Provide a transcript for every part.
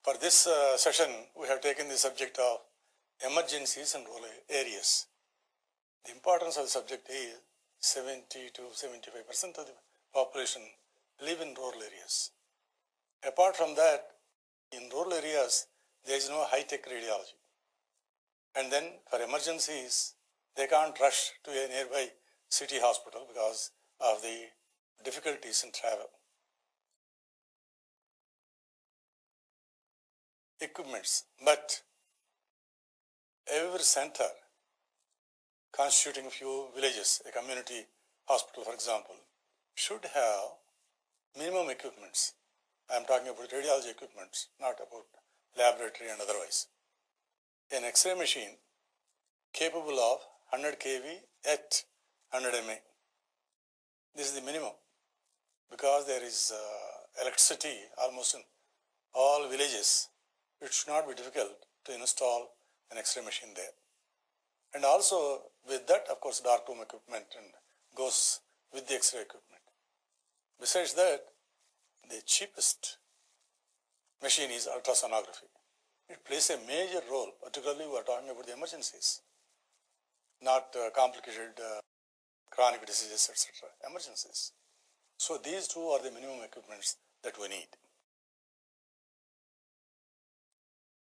For this session, we have taken the subject of emergencies in rural areas. The importance of the subject is 70 to 75% of the population live in rural areas. Apart from that, in rural areas, there is no high-tech radiology. And then for emergencies, they can't rush to a nearby city hospital because of the difficulties in travel. Equipments, but every center constituting a few villages, a community hospital for example, should have minimum equipments. I am talking about radiology equipments, not about laboratory and otherwise. An X-ray machine capable of 100 kV at 100 mA. This is the minimum because there is electricity almost in all villages. It should not be difficult to install an X-ray machine there. And also with that, of course, darkroom equipment and goes with the X-ray equipment. Besides that, the cheapest machine is ultrasonography. It plays a major role, particularly we are talking about the emergencies, not complicated chronic diseases, etc. Emergencies. So these two are the minimum equipments that we need.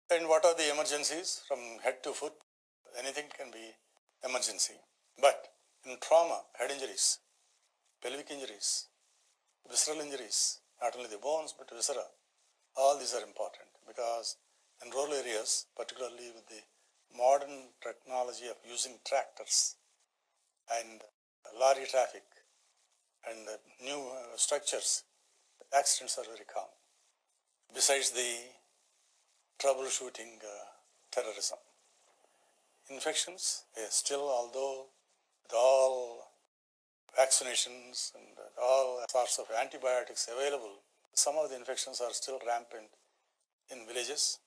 And what are the emergencies? From head to foot, anything can be emergency. But in trauma, head injuries, pelvic injuries, visceral injuries, not only the bones but viscera, all these are important because in rural areas, particularly with the modern technology of using tractors and lorry traffic and new structures, accidents are very common. Besides the troubleshooting terrorism. Infections, still although with all vaccinations and all sorts of antibiotics available, some of the infections are still rampant in villages,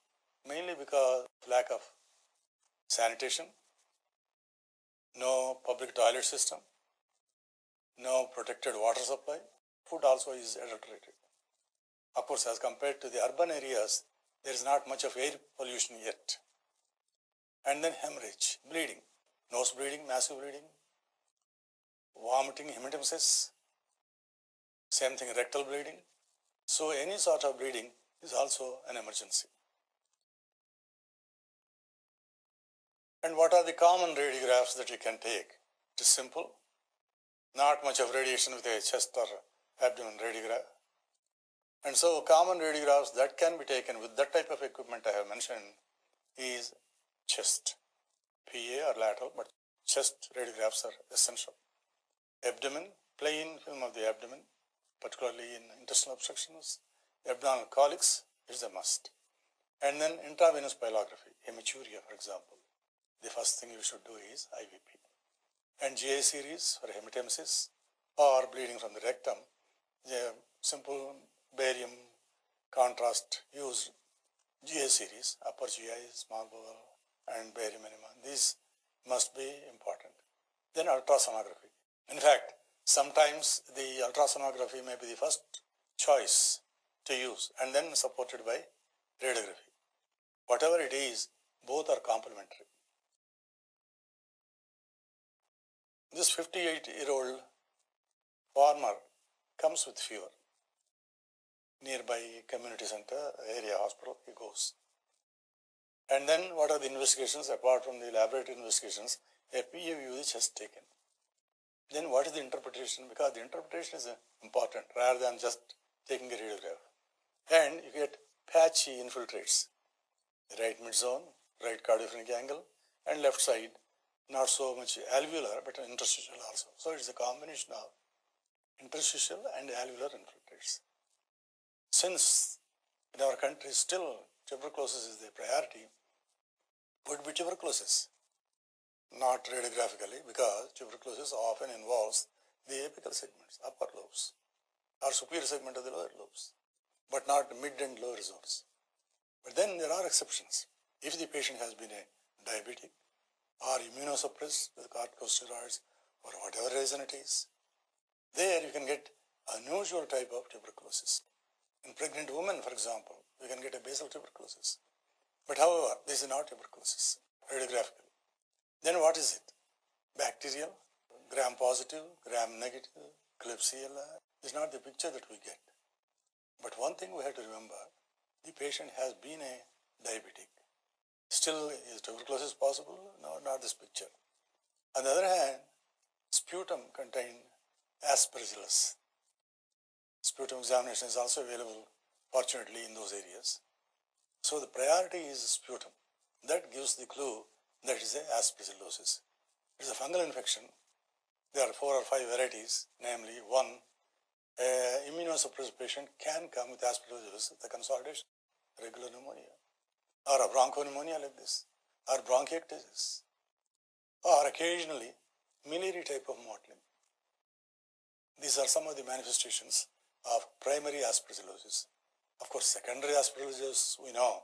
mainly because of lack of sanitation, no public toilet system, no protected water supply, food also is adulterated. Of course, as compared to the urban areas, there is not much of air pollution yet. And then hemorrhage, bleeding, nose bleeding, massive bleeding, vomiting, hemoptysis, same thing, rectal bleeding. So any sort of bleeding is also an emergency. And what are the common radiographs that you can take? It is simple, not much of radiation with a chest or abdomen radiograph. And so common radiographs that can be taken with that type of equipment I have mentioned is chest, PA or lateral, but chest radiographs are essential. Abdomen, plain film of the abdomen, particularly in intestinal obstructions, abdominal colics is a must. And then intravenous pyelography, hematuria for example. The first thing you should do is IVP. And GI series for hemoptysis or bleeding from the rectum, the simple barium contrast used GI series, upper GI, small bowel, and barium enema. These must be important. Then ultrasonography. In fact, sometimes the ultrasonography may be the first choice to use and then supported by radiography. Whatever it is, both are complementary. This 58-year-old farmer comes with fever. Nearby community center, area hospital, he goes. And then what are the investigations apart from the laboratory investigations? A PA view is just taken. Then what is the interpretation? Because the interpretation is important rather than just taking a radiograph. And you get patchy infiltrates. The right mid-zone, right cardiophrenic angle, and left side, not so much alveolar, but interstitial also. So it's a combination of interstitial and alveolar infiltrates. Since in our country still tuberculosis is the priority, would be tuberculosis, not radiographically, because tuberculosis often involves the apical segments, upper lobes, or superior segment of the lower lobes, but not mid and lower zones. But then there are exceptions. If the patient has been a diabetic or immunosuppressed with corticosteroids or whatever reason it is, there you can get unusual type of tuberculosis. In pregnant women, for example, we can get a basal tuberculosis. But however, this is not tuberculosis, radiographically. Then what is it? Bacterial, gram positive, gram negative, Klebsiella is not the picture that we get. But one thing we have to remember, the patient has been a diabetic. Still, is tuberculosis possible? No, not this picture. On the other hand, sputum contained aspergillus. Sputum examination is also available, fortunately, in those areas. So the priority is sputum. That gives the clue that it is a aspergillosis. It is a fungal infection. There are 4 or 5 varieties, namely one, immunosuppressed patient can come with aspergillosis, the consolidation, regular pneumonia, or a bronchopneumonia like this, or bronchiectasis, or occasionally miliary type of mottling. These are some of the manifestations of primary aspergillosis. Of course, secondary aspergillosis, we know,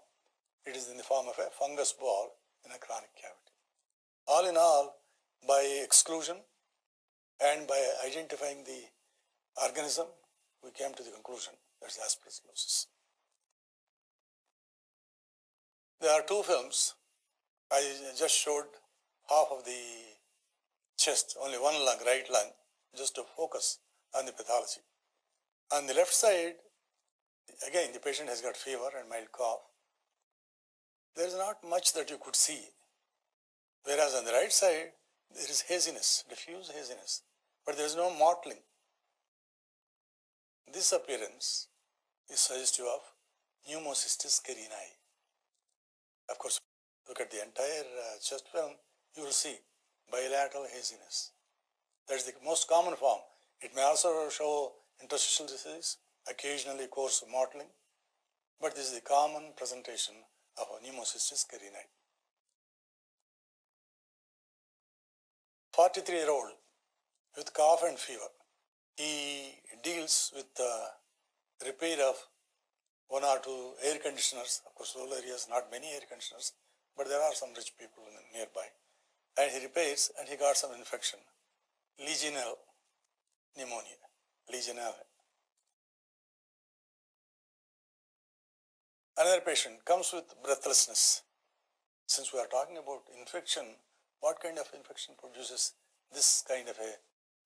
it is in the form of a fungus ball in a chronic cavity. All in all, by exclusion and by identifying the organism, we came to the conclusion that is aspergillosis. There are 2 films. I just showed half of the chest, only one lung, right lung, just to focus on the pathology. On the left side, again, the patient has got fever and mild cough. There is not much that you could see. Whereas on the right side, there is haziness, diffuse haziness, but there is no mottling. This appearance is suggestive of pneumocystis carinii. Of course, look at the entire chest film, you will see bilateral haziness. That is the most common form. It may also show interstitial disease, occasionally coarse mottling, but this is the common presentation of a pneumocystis carinii. 43-year-old with cough and fever. He deals with the repair of 1 or 2 air conditioners. Of course, rural areas, not many air conditioners, but there are some rich people nearby. And he repairs, and he got some infection, Legionella pneumonia, Legionella. Another patient comes with breathlessness. Since we are talking about infection, what kind of infection produces this kind of a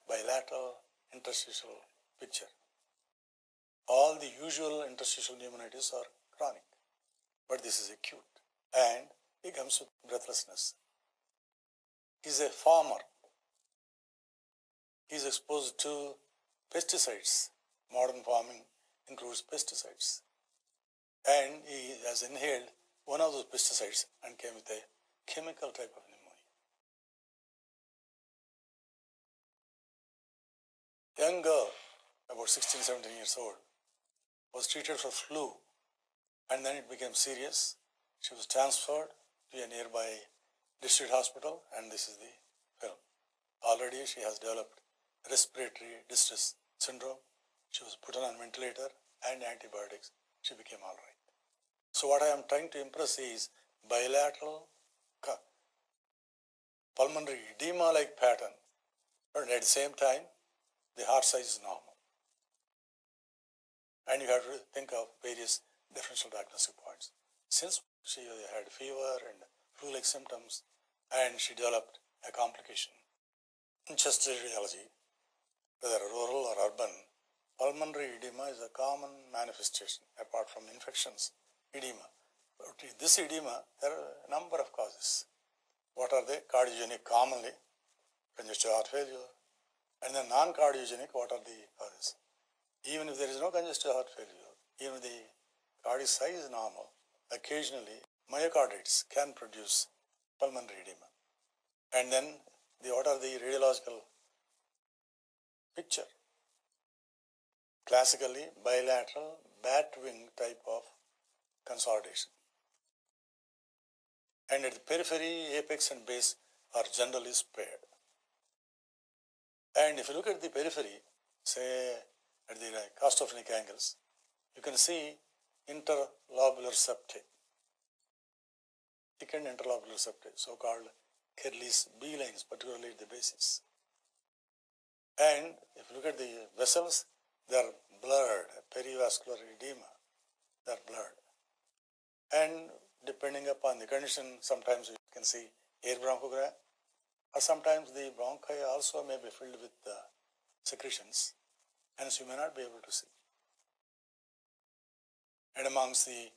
bilateral interstitial picture? All the usual interstitial pneumonitis are chronic, but this is acute, and he comes with breathlessness. He is a farmer. He is exposed to pesticides. Modern farming includes pesticides. And he has inhaled one of those pesticides and came with a chemical type of pneumonia. Young girl, about 16, 17 years old, was treated for flu, and then it became serious. She was transferred to a nearby district hospital, and this is the film. Already she has developed respiratory distress syndrome. She was put on a ventilator and antibiotics. She became all right. So what I am trying to impress is bilateral pulmonary edema-like pattern, and at the same time, the heart size is normal. And you have to think of various differential diagnostic points. Since she had fever and flu-like symptoms, and she developed a complication in chest radiology, whether rural or urban, pulmonary edema is a common manifestation apart from infections, edema. But this edema, there are a number of causes. What are they? Cardiogenic commonly, congestive heart failure, and then non-cardiogenic, what are the causes? Even if there is no congestive heart failure, even if the cardiac size is normal, occasionally myocarditis can produce pulmonary edema. And then what are the radiological picture? Classically, bilateral bat wing type of consolidation. And at the periphery, apex and base are generally spared. And if you look at the periphery, say at the costophrenic angles, you can see interlobular septae, thickened interlobular septae, so-called Kerley's B lines, particularly at the basis. And if you look at the vessels, they are blurred, perivascular edema, they are blurred. And depending upon the condition, sometimes you can see air bronchogram, or sometimes the bronchi also may be filled with secretions, hence you may not be able to see. And amongst the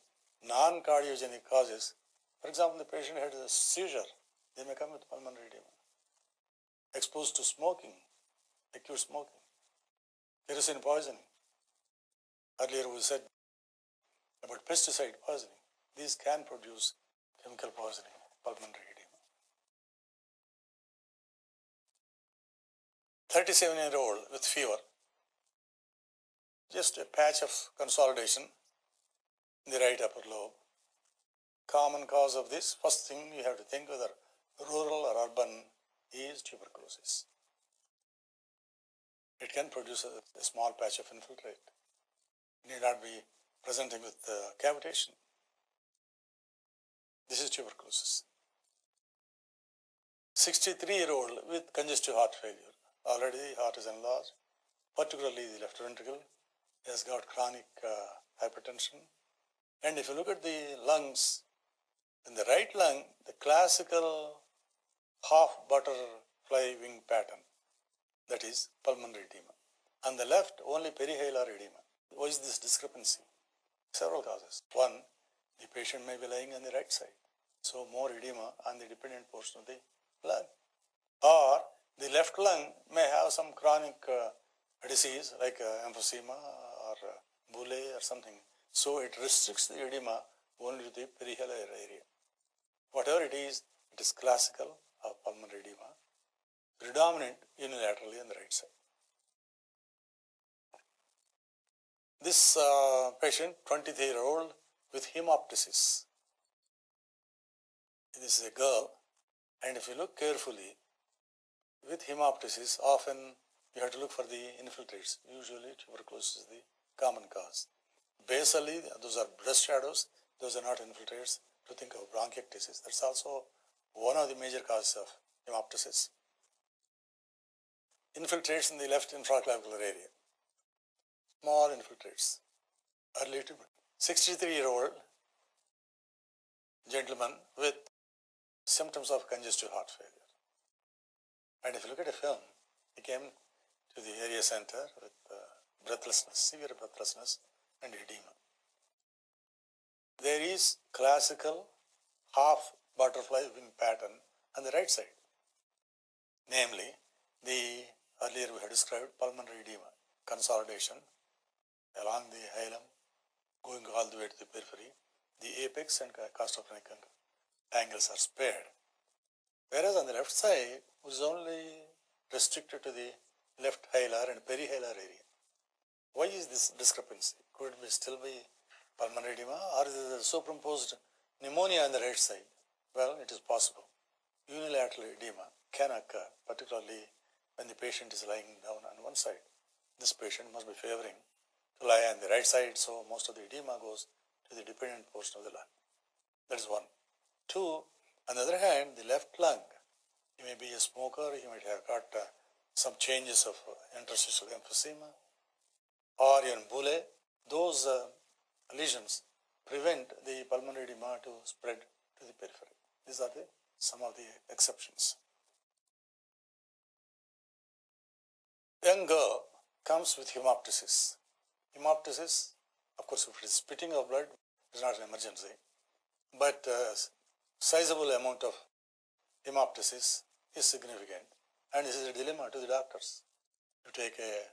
non-cardiogenic causes, for example, the patient had a seizure, they may come with pulmonary edema. Exposed to smoking, acute smoking, kerosene poisoning. Earlier we said about pesticide poisoning. These can produce chemical poisoning, pulmonary edema. 37-year-old with fever, just a patch of consolidation in the right upper lobe. Common cause of this, first thing you have to think whether rural or urban, is tuberculosis. It can produce a small patch of infiltrate. It need not be presenting with cavitation. This is tuberculosis. 63-year-old with congestive heart failure. Already the heart is enlarged, particularly the left ventricle. He has got chronic hypertension. And if you look at the lungs, in the right lung, the classical half butterfly wing pattern, that is pulmonary edema. On the left, only perihilar edema. What is this discrepancy? Several causes. One, the patient may be lying on the right side, so more edema on the dependent portion of the lung. Or the left lung may have some chronic disease like emphysema or bulle or something. So it restricts the edema only to the perihilar area. Whatever it is classical of pulmonary edema, predominant unilaterally on the right side. This patient, 23-year-old with hemoptysis. This is a girl, and if you look carefully, with hemoptysis, often you have to look for the infiltrates. Usually tuberculosis is the common cause. Basally, those are breast shadows, those are not infiltrates. To think of bronchiectasis, that's also one of the major causes of hemoptysis. Infiltrates in the left infraclavicular area. Small infiltrates. Early to 63-year-old gentleman with symptoms of congestive heart failure. And if you look at a film, he came to the area center with breathlessness, severe breathlessness and edema. There is classical half butterfly wing pattern on the right side. Namely, the earlier we had described pulmonary edema, consolidation along the hilum, going all the way to the periphery. The apex and costophrenic angles are spared. Whereas on the left side, it was only restricted to the left hilar and perihilar area. Why is this discrepancy? Could it still be pulmonary edema, or is it superimposed pneumonia on the right side? Well, it is possible. Unilateral edema can occur, particularly when the patient is lying down on one side. This patient must be favoring to lie on the right side, so most of the edema goes to the dependent portion of the lung. That is one. Two, on the other hand, the left lung, he may be a smoker, he might have got some changes of interstitial emphysema, or even bulle. Those lesions prevent the pulmonary edema to spread to the periphery. These are some of the exceptions. Young girl comes with hemoptysis. Hemoptysis, of course, if it is spitting of blood, it is not an emergency, but sizable amount of hemoptysis is significant, and this is a dilemma to the doctors. You take a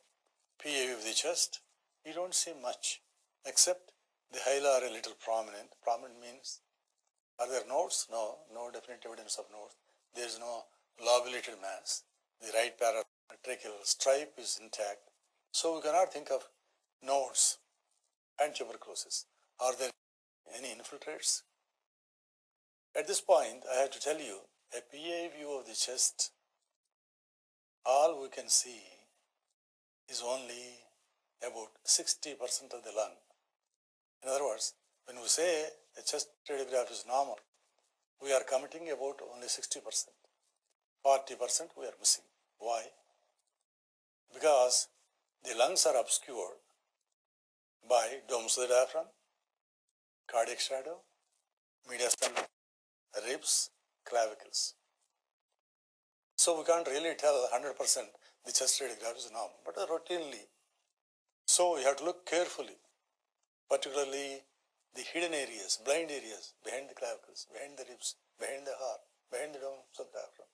PAV of the chest, you don't see much, except the hilar are a little prominent. Prominent means, are there nodes? No, no definite evidence of nodes. There is no lobulated mass. The right paratracheal stripe is intact. So we cannot think of nodes and tuberculosis. Are there any infiltrates? At this point, I have to tell you, a PA view of the chest, all we can see is only about 60% of the lung. In other words, when we say a chest radiograph is normal, we are committing about only 60%. 40% we are missing. Why? Because the lungs are obscured by domes of the diaphragm, cardiac shadow, mediastinal ribs, clavicles. So we can't really tell 100% the chest radiograph is normal, but routinely. So you have to look carefully, particularly the hidden areas, blind areas, behind the clavicles, behind the ribs, behind the heart, behind the dome of the diaphragm.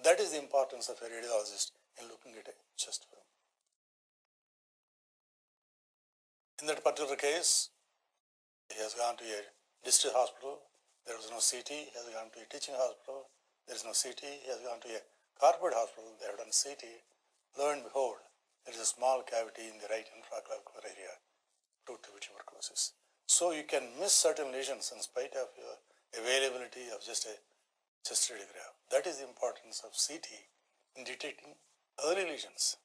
That is the importance of a radiologist in looking at a chest film. In that particular case, he has gone to a district hospital, there was no CT, he has gone to a teaching hospital, there is no CT, he has gone to a corporate hospital, they have done CT. Lo and behold, there is a small cavity in the right infraclavicular area due to tuberculosis. So you can miss certain lesions in spite of your availability of just a chest radiograph. That is the importance of CT in detecting early lesions.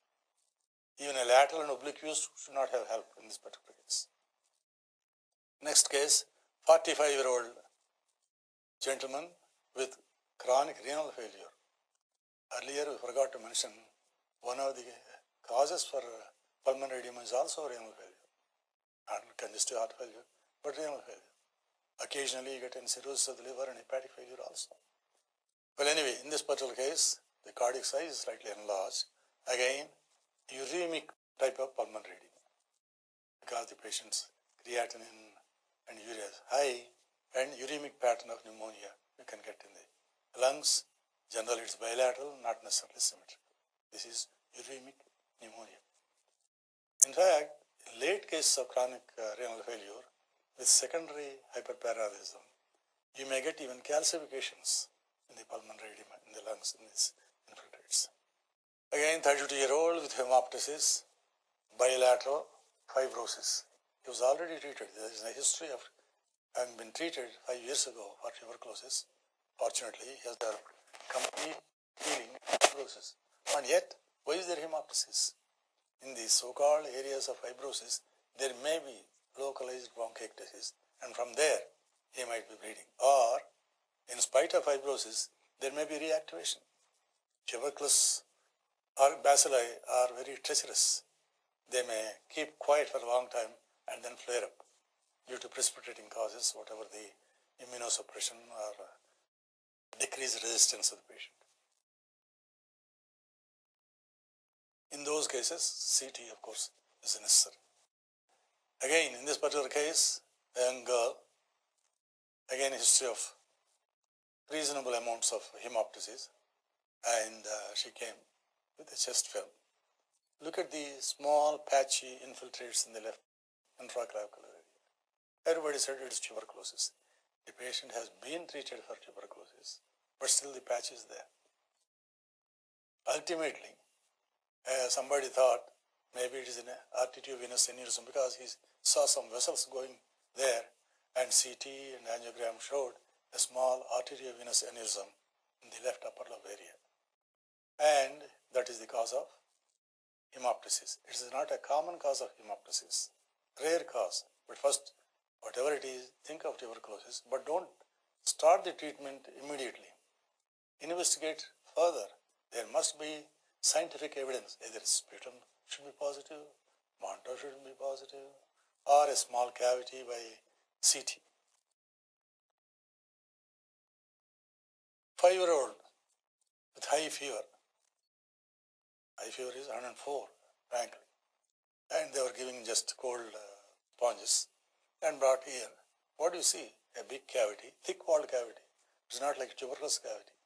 Even a lateral and obliquous should not have help in this particular case. Next case, 45-year-old gentleman with chronic renal failure. Earlier we forgot to mention one of the causes for pulmonary edema is also renal failure, not congestive heart failure, but renal failure. Occasionally you get cirrhosis of the liver and hepatic failure also. Well, anyway, in this particular case, the cardiac size is slightly enlarged. Again, uremic type of pulmonary edema because the patient's creatinine and urea is high, and uremic pattern of pneumonia you can get in the lungs. Generally it's bilateral, not necessarily symmetrical. This is uremic pneumonia. In fact, in late cases of chronic renal failure with secondary hyperparathyroidism, you may get even calcifications in the pulmonary edema in the lungs in these infiltrates. Again, 32-year-old with hemoptysis, bilateral fibrosis. He was already treated. There is a history of having been treated 5 years ago for tuberculosis. Fortunately, he has developed complete healing of fibrosis. And yet, why is there hemoptysis? In these so-called areas of fibrosis, there may be localized bronchiectasis, and from there, he might be bleeding. Or, in spite of fibrosis, there may be reactivation. Tuberculosis or bacilli are very treacherous. They may keep quiet for a long time and then flare up due to precipitating causes, whatever the immunosuppression or decreased resistance of the patient. In those cases, CT, of course, is necessary. Again, in this particular case, a young girl, again a history of reasonable amounts of hemoptysis, and she came with a chest film. Look at the small patchy infiltrates in the left infraclavicular area. Everybody said it is tuberculosis. The patient has been treated for tuberculosis, but still the patch is there. Ultimately, somebody thought maybe it is an arteriovenous aneurysm because he saw some vessels going there, and CT and angiogram showed a small arteriovenous aneurysm in the left upper lobe area. And that is the cause of hemoptysis. It is not a common cause of hemoptysis, rare cause. But first, whatever it is, think of tuberculosis, but don't start the treatment immediately. Investigate further. There must be scientific evidence. Either sputum should be positive, Monto should be positive, or a small cavity by CT. 5-year-old with high fever. High fever is 104, frankly. And they were giving just cold sponges and brought here. What do you see? A big cavity, thick-walled cavity. It's not like tuberculosis cavity.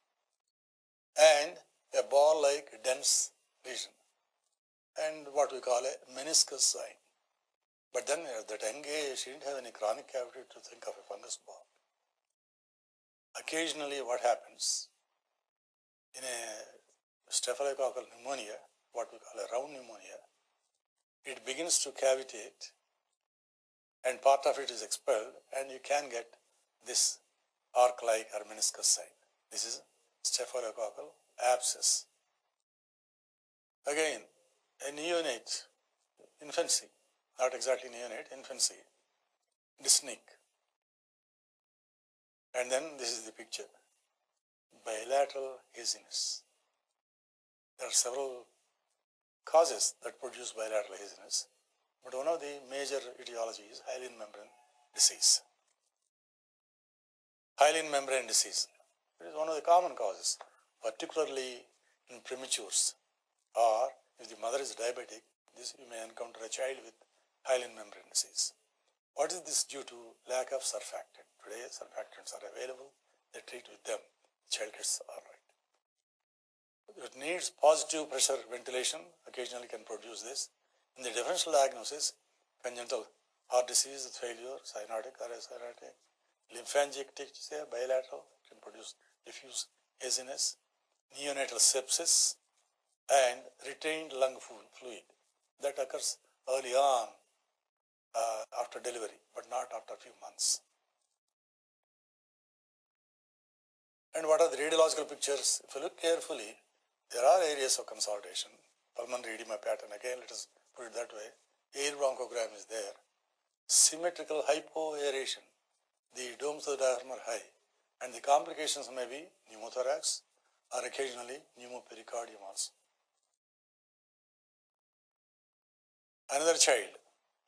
And a ball-like dense lesion. And what we call a meniscus sign. But then at that young age, she didn't have any chronic cavity to think of a fungus ball. Occasionally what happens in a staphylococcal pneumonia, what we call a round pneumonia, it begins to cavitate and part of it is expelled, and you can get this arc-like or meniscus sign. This is staphylococcal abscess. Again, a neonate, infancy, not exactly neonate, infancy, dyspneic. And then this is the picture, bilateral haziness. There are several causes that produce bilateral haziness, but one of the major etiologies is hyaline membrane disease. Hyaline membrane disease. It is one of the common causes, particularly in prematures, or if the mother is diabetic, this you may encounter a child with hyaline membrane disease. What is this due to? Lack of surfactant. Today, surfactants are available. They treat with them. The child gets all right. It needs positive pressure ventilation. Occasionally can produce this. In the differential diagnosis, congenital heart disease with failure, cyanotic or acyanotic, lymphangiectasia, bilateral, can produce diffuse haziness, neonatal sepsis, and retained lung fluid. That occurs early on after delivery, but not after a few months. And what are the radiological pictures? If you look carefully, there are areas of consolidation. Pulmonary edema pattern, again, let us put it that way. Air bronchogram is there. Symmetrical hypoaeration. The domes of the diaphragm are high. And the complications may be pneumothorax or occasionally pneumopericardium also. Another child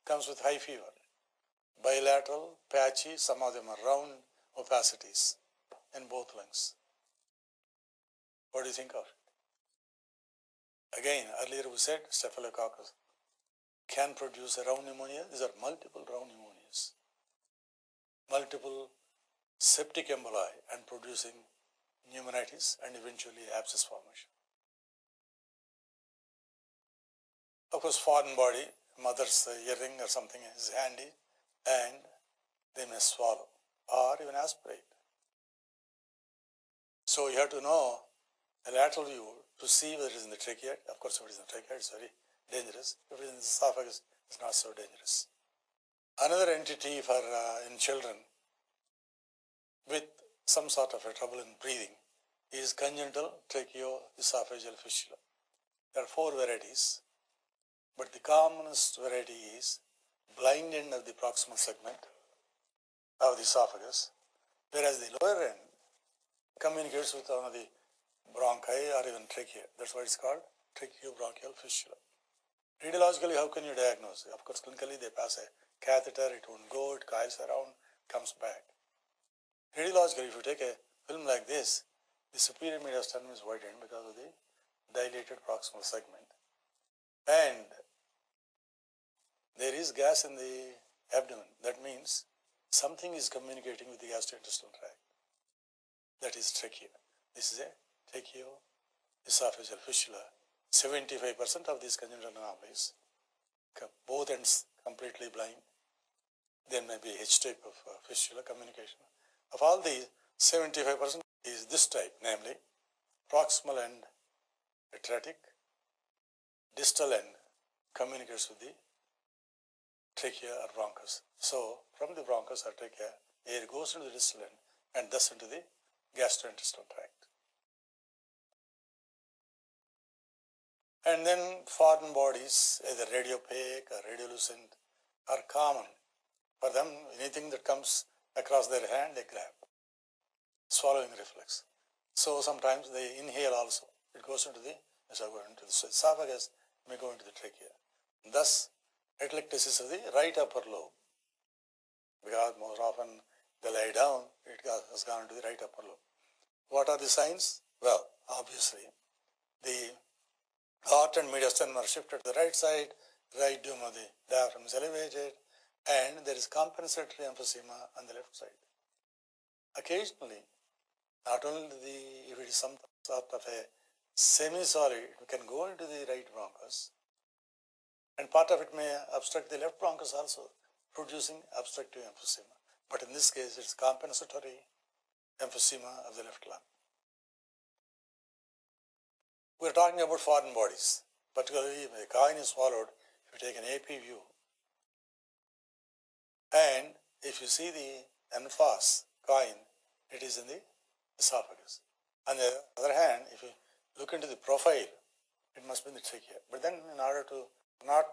comes with high fever. Bilateral, patchy, some of them are round opacities in both lungs. What do you think of it? Again, earlier we said Staphylococcus can produce a round pneumonia. These are multiple round pneumonias. Multiple septic emboli and producing pneumonitis and eventually abscess formation. Of course, foreign body, mother's earring or something is handy and they may swallow or even aspirate. So you have to know a lateral view to see whether it is in the trachea. Of course, if it is in the trachea, it's very dangerous. If it is in the esophagus, it's not so dangerous. Another entity for in children with some sort of a trouble in breathing is congenital tracheoesophageal fistula. There are 4 varieties, but the commonest variety is blind end of the proximal segment of the esophagus, whereas the lower end communicates with one of the bronchi or even trachea. That's why it's called tracheobronchial fistula. Radiologically, how can you diagnose? Of course, clinically they pass a catheter, it won't go, it coils around, comes back. Radiologically, if you take a film like this, the superior mediastinum is widened because of the dilated proximal segment. And there is gas in the abdomen. That means something is communicating with the gastrointestinal tract. That is trachea. This is a tracheoesophageal fistula. 75% of these congenital anomalies, both ends completely blind. There may be H-type of fistula communication. Of all these, 75% is this type, namely proximal end atretic, distal end communicates with the trachea or bronchus. So from the bronchus or trachea, air goes into the distal end and thus into the gastrointestinal tract. And then foreign bodies, either radiopaque or radiolucent, are common. For them, anything that comes across their hand, they grab. Swallowing reflex. So sometimes they inhale also. It goes into the esophagus, may go into the trachea. Thus, atelectasis of the right upper lobe. Because most often they lie down, it has gone into the right upper lobe. What are the signs? Well, obviously, the heart and mediastinum are shifted to the right side, right dome of the diaphragm is elevated, and there is compensatory emphysema on the left side. Occasionally, not only if it is some sort of a semi-solid, it can go into the right bronchus, and part of it may obstruct the left bronchus also, producing obstructive emphysema. But in this case, it's compensatory emphysema of the left lung. We're talking about foreign bodies, particularly when the coin is swallowed, if you take an AP view, and if you see the emphas coin, it is in the esophagus. On the other hand, if you look into the profile, it must be in the trachea. But then in order to not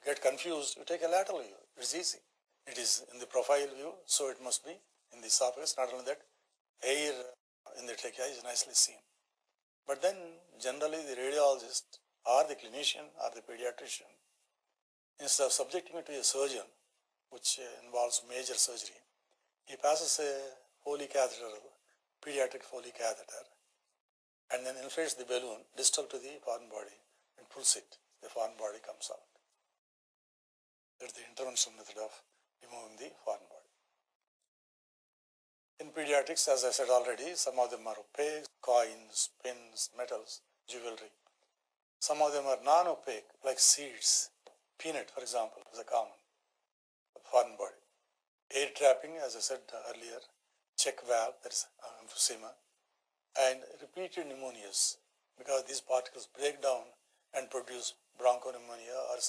get confused, you take a lateral view. It's easy. It is in the profile view, so it must be in the esophagus. Not only that, air in the trachea is nicely seen. But then generally the radiologist or the clinician or the pediatrician, instead of subjecting it to a surgeon, which involves major surgery, he passes a Foley catheter, pediatric Foley catheter, and then inflates the balloon distal to the foreign body and pulls it. The foreign body comes out. That's the interventional method of removing the foreign body. In pediatrics, as I said already, some of them are opaque, coins, pins, metals, jewelry. Some of them are non-opaque, like seeds. Peanut, for example, is a common foreign body. Air trapping, as I said earlier, check valve, that is emphysema, and repeated pneumonias, because these particles break down and produce bronchopneumonia or